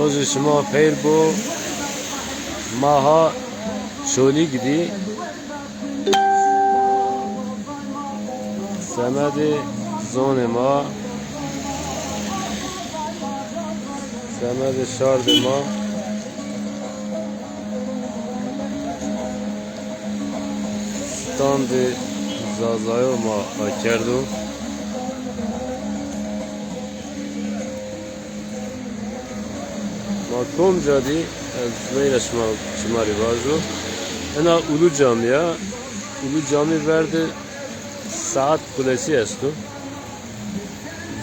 روز شما خیر بو ماها شولی گدی سمد زون ما سمد شارد ما ستاند زازایو ما کردو ماکوم جادی از ویرش شماری بازو انا Ulu Cami'ye Ulu Cami verdi Saat Kulesi estu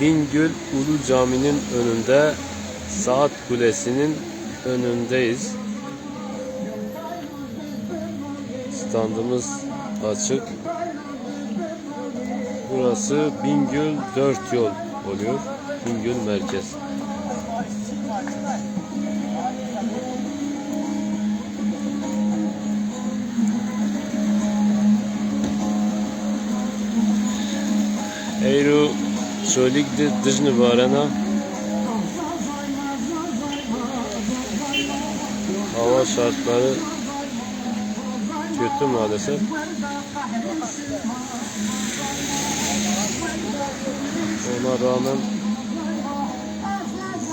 Bingöl Ulu Cami'nin önünde Saat Kulesi'nin önündeyiz. Standımız açık. Burası Bingöl 4 yol oluyor. Bingöl merkez. Eyru şöyle dışını varana hava şartları kötü maalesef. Ona rağmen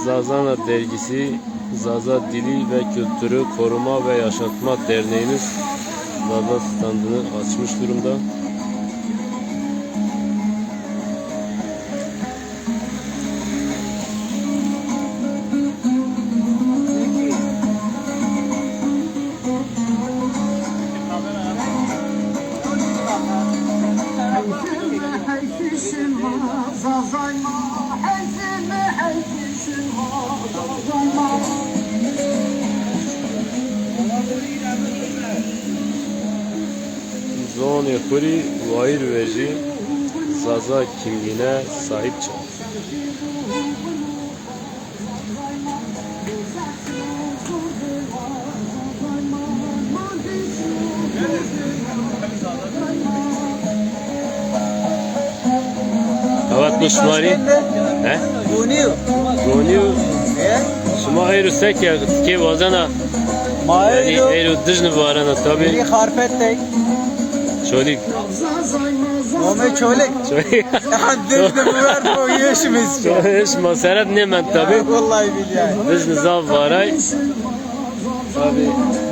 Zazana dergisi Zaza Dili ve Kültürü Koruma ve Yaşatma Derneğimiz Zaza standını açmış durumda. Zone Huri Vair Veji Zaza kimliğine sahip çık. Evet Nuşmari. He? Goniu. Şuma eyru sekya ki vazana. Yani eyru dışını varana tabi. Bir harfet tek. Çolik. Ome çolek. Çolik. Dışını var bu yaşımız. Çolik. Maserat nemen tabi. Vallahi billahi. Dışını zav varay. Tabi.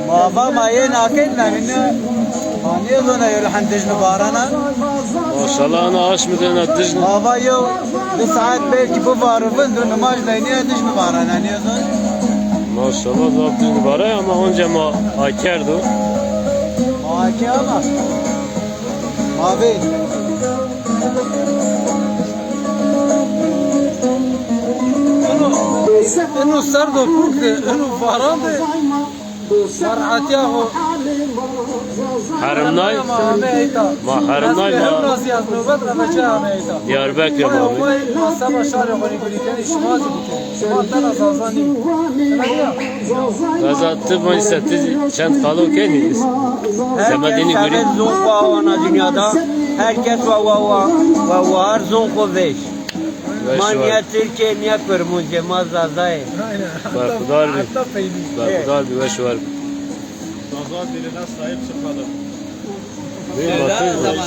Baba maye nakit memnun. Hani zona yolhan dışını varana. Maşallah ana aş mıdına dışını. Baba yo bir saat belki bu varıfın dur namazla niye dışını varana ne yazın? Maşallah zav dışını varay ama önce ma akerdu. Maki ama. Abi. إنه صار له فوق إنه فرامه مرعتي أهو Harimnay. Ma harimnay ma. Diyarbakır ma. Gazatı bu istedi çent kalı kendiniz. Semedini görün. Herkes zonko ana dünyada. Herkes var zonko veş. Manya Türkiye niye kurmunca mazazay. Barkudar bir veş var. Zaza diline sahip çıkalım. Bir matız var.